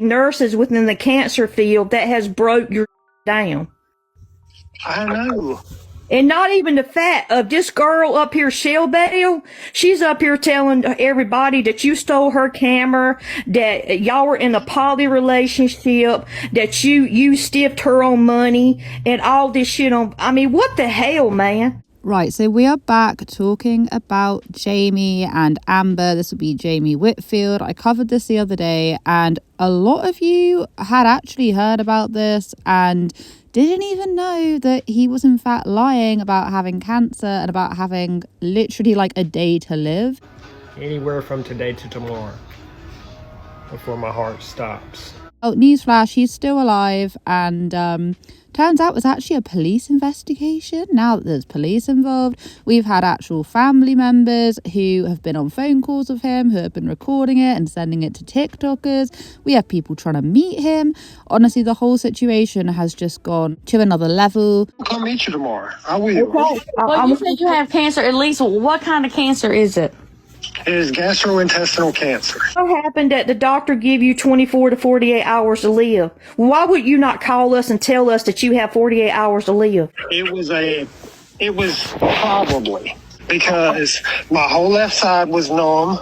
nurses within the cancer field that has broke your down. I know. And not even the fact of this girl up here, Shell, she's up here telling everybody that you stole her camera, that y'all were in a poly relationship, that you stiffed her on money and all this shit on. I mean, what the hell, man? Right, so we are back talking about Jamie and Amber. This will be Jamie Whitfield. I covered this the other day, and a lot of you had actually heard about this and didn't even know that he was in fact lying about having cancer and about having literally like a day to live. Anywhere from today to tomorrow before my heart stops. Oh, newsflash, he's still alive, and turns out it was actually a police investigation. Now that there's police involved, we've had actual family members who have been on phone calls with him, who have been recording it and sending it to TikTokers. We have people trying to meet him. Honestly, the whole situation has just gone to another level. I'll come meet you tomorrow. I will. Well, you said you have cancer. At least what kind of cancer is it? It is gastrointestinal cancer. What happened that the doctor give you 24 to 48 hours to live? Why would you not call us and tell us that you have 48 hours to live? It was probably because my whole left side was numb.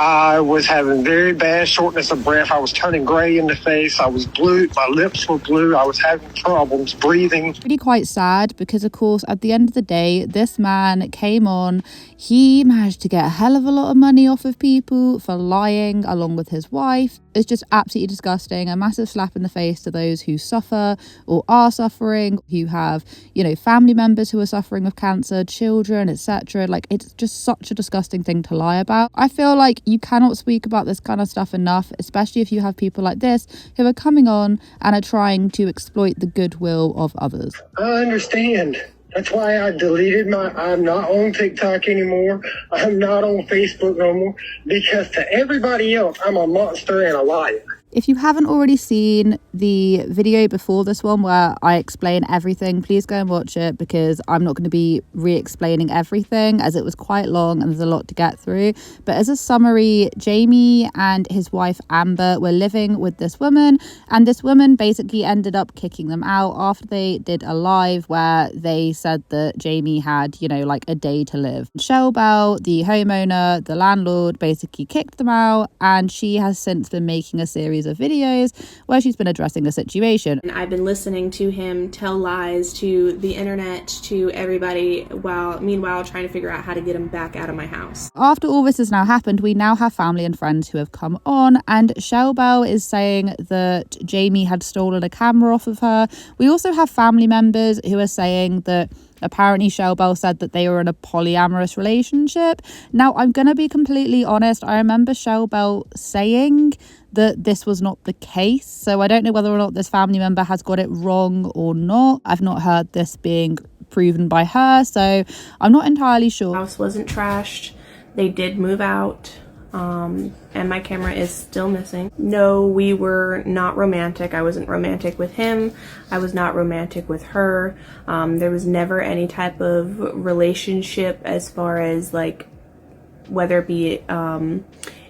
I was having very bad shortness of breath. I was turning gray in the face. I was blue. My lips were blue. I was having problems breathing. Really quite sad because, of course, at the end of the day, this man came on. He managed to get a hell of a lot of money off of people for lying along with his wife. It's just absolutely disgusting. A massive slap in the face to those who suffer or are suffering, who have, you know, family members who are suffering with cancer, children, etc. Like, it's just such a disgusting thing to lie about. I feel like you cannot speak about this kind of stuff enough, especially if you have people like this who are coming on and are trying to exploit the goodwill of others. I understand. That's why I deleted I'm not on TikTok anymore. I'm not on Facebook no more. Because to everybody else, I'm a monster and a liar. If you haven't already seen the video before this one where I explain everything, please go and watch it, because I'm not going to be re-explaining everything as it was quite long and there's a lot to get through. But as a summary, Jamie and his wife Amber were living with this woman, and this woman basically ended up kicking them out after they did a live where they said that Jamie had, you know, like a day to live. Shell Bell, the homeowner, the landlord, basically kicked them out, and she has since been making a series of videos where she's been addressing the situation. And I've been listening to him tell lies to the internet, to everybody, while meanwhile trying to figure out how to get him back out of my house. After all this has now happened, we now have family and friends who have come on, and Shell Bell is saying that Jamie had stolen a camera off of her. We also have family members who are saying that apparently Shell Bell said that they were in a polyamorous relationship. Now, I'm going to be completely honest. I remember Shell Bell saying that this was not the case. So I don't know whether or not this family member has got it wrong or not. I've not heard this being proven by her, so I'm not entirely sure. The house wasn't trashed. They did move out. And my camera is still missing. No, we were not romantic. I wasn't romantic with him. I was not romantic with her. There was never any type of relationship as far as like whether it be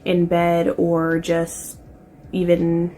in bed or just even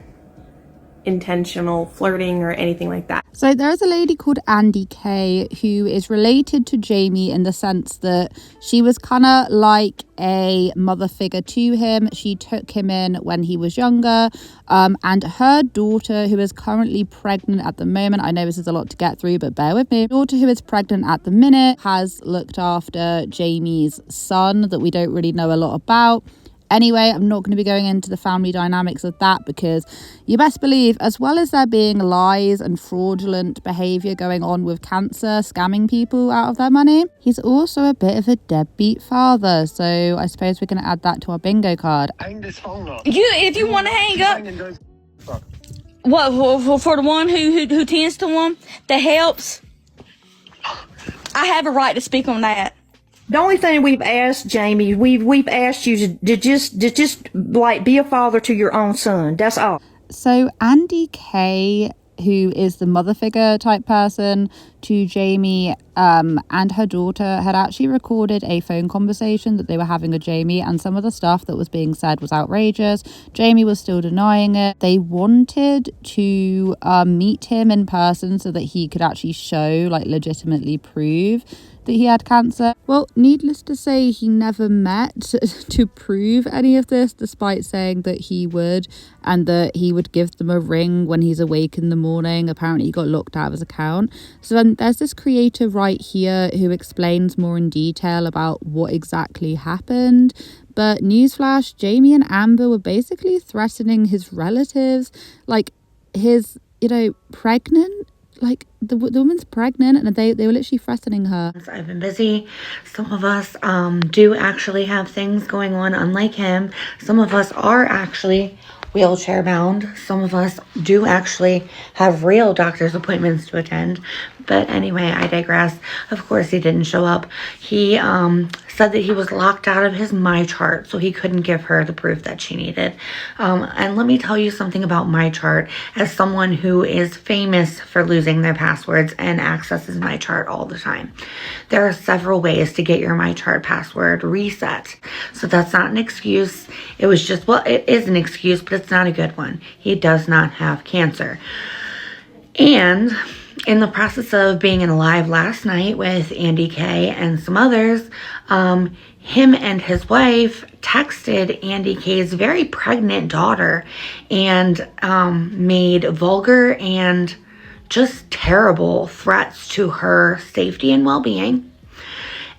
intentional flirting or anything like that. So there is a lady called Andy K who is related to Jamie in the sense that she was kind of like a mother figure to him. She took him in when he was younger, and her daughter, who is currently pregnant at the moment, I know this is a lot to get through, but bear with me. Daughter who is pregnant at the minute has looked after Jamie's son that we don't really know a lot about. Anyway, I'm not going to be going into the family dynamics of that, because you best believe, as well as there being lies and fraudulent behaviour going on with cancer, scamming people out of their money, he's also a bit of a deadbeat father. So I suppose we're going to add that to our bingo card. Hang this phone up. If you want to hang up, what for the one who tends to one that helps, I have a right to speak on that. The only thing we've asked, Jamie, we've asked you to just like be a father to your own son. That's all. So Andy K who is the mother figure type person to Jamie, and her daughter had actually recorded a phone conversation that they were having with Jamie, and some of the stuff that was being said was outrageous. Jamie was still denying it. They wanted to meet him in person so that he could actually show, like, legitimately prove that he had cancer. Well, needless to say, he never met to prove any of this, despite saying that he would, and that he would give them a ring when he's awake in the morning. Apparently he got locked out of his account. So then there's this creator right here who explains more in detail about what exactly happened. But newsflash, Jamie and Amber were basically threatening his relatives, like his, pregnant. Like, the woman's pregnant, and they were literally threatening her. I've been busy. Some of us do actually have things going on, unlike him. Some of us are actually wheelchair bound. Some of us do actually have real doctor's appointments to attend. But anyway, I digress. Of course, he didn't show up. He said that he was locked out of his My Chart, so he couldn't give her the proof that she needed. And let me tell you something about My Chart. As someone who is famous for losing their passwords and accesses My Chart all the time, there are several ways to get your My Chart password reset. So that's not an excuse. It was just, well, it is an excuse, but it's not a good one. He does not have cancer. And in the process of being in a live last night with Andy K and some others, him and his wife texted Andy K's very pregnant daughter and made vulgar and just terrible threats to her safety and well-being.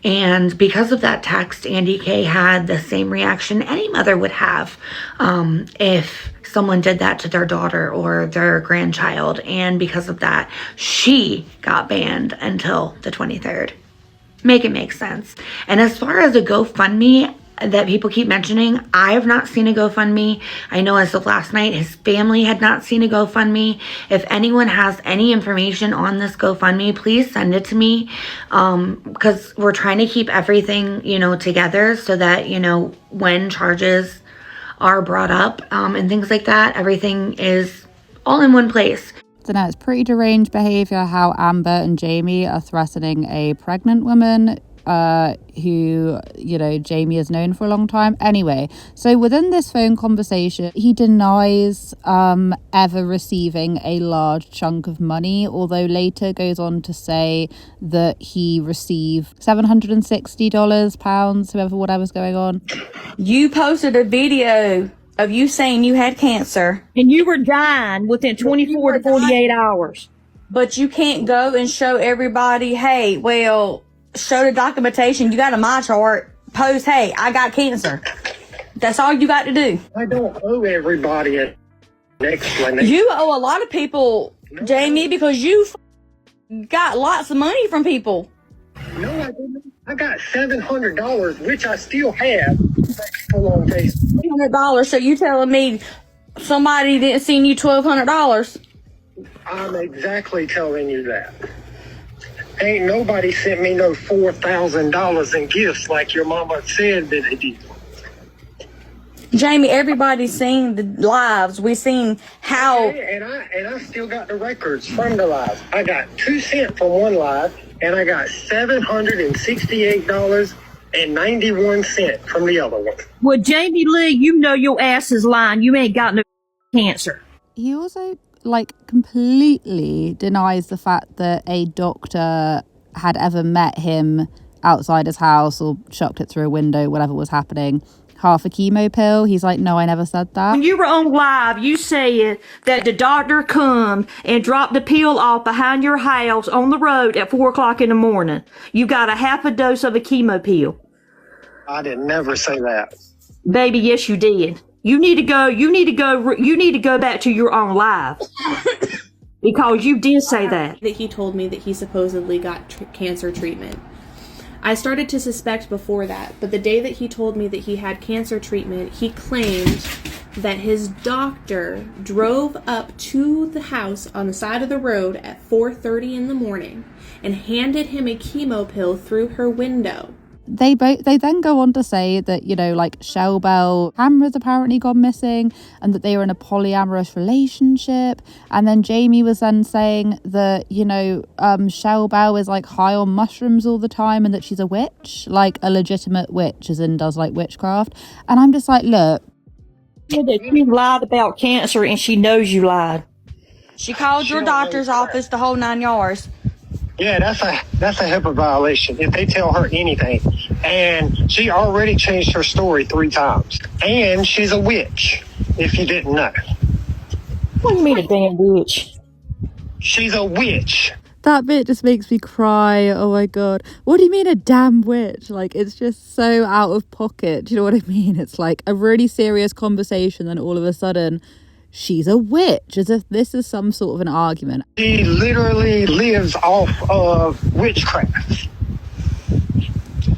And because of that text, Andy K had the same reaction any mother would have if someone did that to their daughter or their grandchild. And because of that, she got banned until the 23rd. Make it make sense. And as far as a GoFundMe that people keep mentioning, I have not seen a GoFundMe. I know as of last night, his family had not seen a GoFundMe. If anyone has any information on this GoFundMe, please send it to me, because we're trying to keep everything, together so that, when charges are brought up and things like that, everything is all in one place. So now it's pretty deranged behaviour how Amber and Jamie are threatening a pregnant woman who, Jamie has known for a long time. Anyway, so within this phone conversation, he denies ever receiving a large chunk of money, although later goes on to say that he received $760, pounds, whatever's going on. You posted a video of you saying you had cancer. And you were dying within 24 to 48 hours. But you can't go and show everybody, hey, well, show the documentation. You got a My Chart. Post, hey, I got cancer. That's all you got to do. I don't owe everybody an explanation. You owe a lot of people, Jamie, because you got lots of money from people. No, I didn't. I got $700, which I still have. On Facebook. $100. So you telling me somebody didn't send you $1,200? I'm exactly telling you that. Ain't nobody sent me no $4,000 in gifts like your mama said that they did. Jamie, everybody's seen the lives. We've seen how. And I still got the records from the live. I got 2 cents from one live, and I got $768.91 from the other one. Well, Jamie Lee, your ass is lying. You ain't got no cancer. He also completely denies the fact that a doctor had ever met him outside his house or chucked it through a window, whatever was happening. Half a chemo pill. He's like, no, I never said that. When you were on live, you said that the doctor come and dropped the pill off behind your house on the road at 4 o'clock in the morning. You got a half a dose of a chemo pill. I didn't never say that. Baby, yes, you did. You need to go back to your own live. Because you did say that. That he told me that he supposedly got cancer treatment. I started to suspect before that, but the day that he told me that he had cancer treatment, he claimed that his doctor drove up to the house on the side of the road at 4:30 in the morning and handed him a chemo pill through her window. They then go on to say that, you know, like Shell Bell cameras apparently gone missing and that they were in a polyamorous relationship. And then Jamie was then saying that, you know, Shell Bell is like high on mushrooms all the time and that she's a witch, like a legitimate witch, as in does like witchcraft. And I'm just like, look. That you lied about cancer and she knows you lied. She called your doctor's office, the whole 9 yards. Yeah, that's a HIPAA violation if they tell her anything. And she already changed her story 3 times. And she's a witch, if you didn't know. What do you mean a damn witch? She's a witch. That bit just makes me cry. Oh my God. What do you mean a damn witch? Like, it's just so out of pocket. Do you know what I mean? It's like a really serious conversation, then all of a sudden, she's a witch, as if this is some sort of an argument. She literally lives off of witchcraft.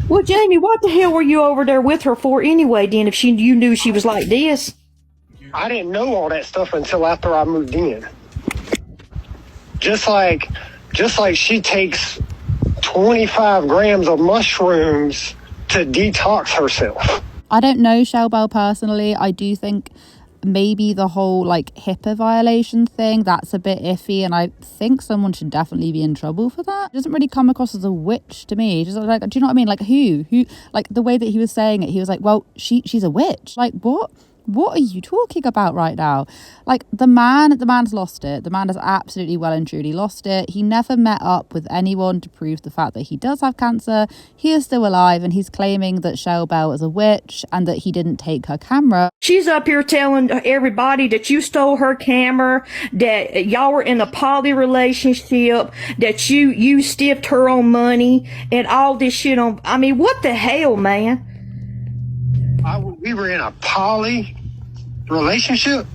Well, Jamie, what the hell were you over there with her for anyway, then, if you knew she was like this? I didn't know all that stuff until after I moved in. Just like she takes 25 grams of mushrooms to detox herself. I don't know Shell Bell personally. I do think maybe the whole like HIPAA violation thing, that's a bit iffy, and I think someone should definitely be in trouble for that. It doesn't really come across as a witch to me. Just like, do you know what I mean? Like who like the way that he was saying it, he was like, well, she's a witch. Like what are you talking about right now? Like the man's lost it. The man has absolutely well and truly lost it. He never met up with anyone to prove the fact that he does have cancer. He is still alive, and he's claiming that Shell Bell is a witch and that he didn't take her camera. She's up here telling everybody that you stole her camera, that y'all were in a poly relationship, that you stiffed her on money and all this shit on. I mean, what the hell, man? We were in a poly relationship?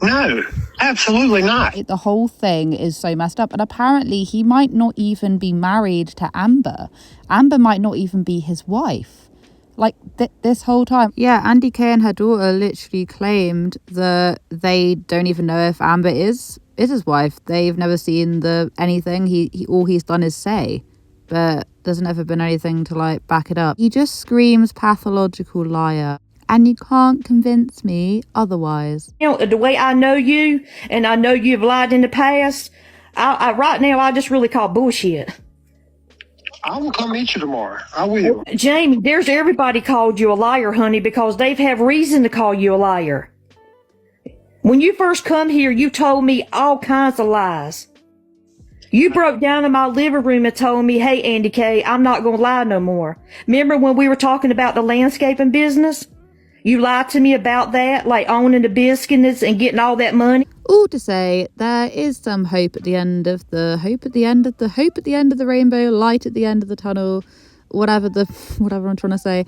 No, absolutely not. The whole thing is so messed up. And apparently he might not even be married to Amber. Amber might not even be his wife. Like this whole time. Yeah, Andy Kay and her daughter literally claimed that they don't even know if Amber is his wife. They've never seen anything. He all he's done is say. But there's never been anything to like back it up. He just screams pathological liar, and you can't convince me otherwise. You know, the way I know you, and I know you've lied in the past, I right now I just really call bullshit. I will come meet you tomorrow. I will. Jamie, there's everybody called you a liar, honey, because they've have reason to call you a liar. When you first come here, you told me all kinds of lies. You broke down in my living room and told me, hey, Andy Kay, I'm not going to lie no more. Remember when we were talking about the landscaping business? You lied to me about that, like owning the business and getting all that money. All to say, there is some hope at the end of the rainbow, light at the end of the tunnel, whatever I'm trying to say.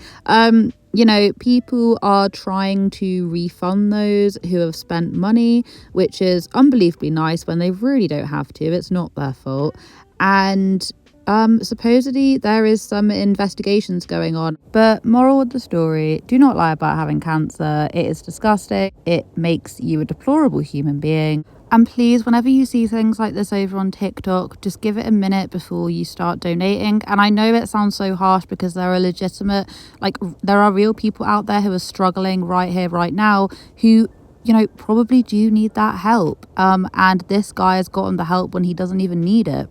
You know, people are trying to refund those who have spent money, which is unbelievably nice when they really don't have to. It's not their fault. And supposedly there is some investigations going on. But moral of the story, do not lie about having cancer. It is disgusting. It makes you a deplorable human being. And please, whenever you see things like this over on TikTok, just give it a minute before you start donating. And I know it sounds so harsh because there are real people out there who are struggling right here, right now, who, you know, probably do need that help. And this guy has gotten the help when he doesn't even need it.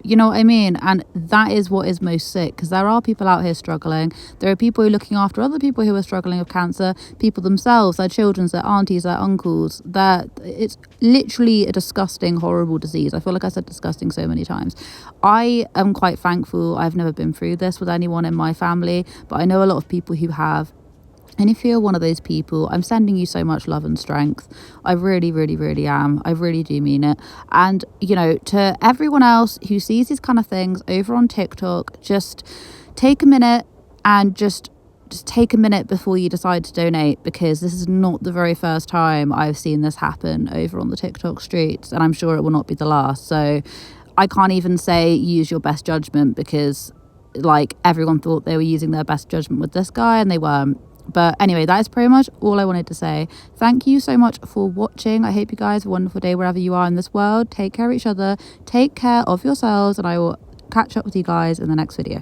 You know what I mean? And that is what is most sick, because there are people out here struggling. There are people who are looking after other people who are struggling with cancer, people themselves, their children, their aunties, their uncles. It's literally a disgusting, horrible disease. I feel like I said disgusting so many times. I am quite thankful I've never been through this with anyone in my family, but I know a lot of people who have. And if you're one of those people, I'm sending you so much love and strength. I really, really, really am. I really do mean it. And, you know, to everyone else who sees these kind of things over on TikTok, just take a minute and just take a minute before you decide to donate, because this is not the very first time I've seen this happen over on the TikTok streets, and I'm sure it will not be the last. So I can't even say use your best judgment, because like everyone thought they were using their best judgment with this guy and they weren't. But anyway, that is pretty much all I wanted to say. Thank you so much for watching. I hope you guys have a wonderful day wherever you are in this world. Take care of each other. Take care of yourselves. And I will catch up with you guys in the next video.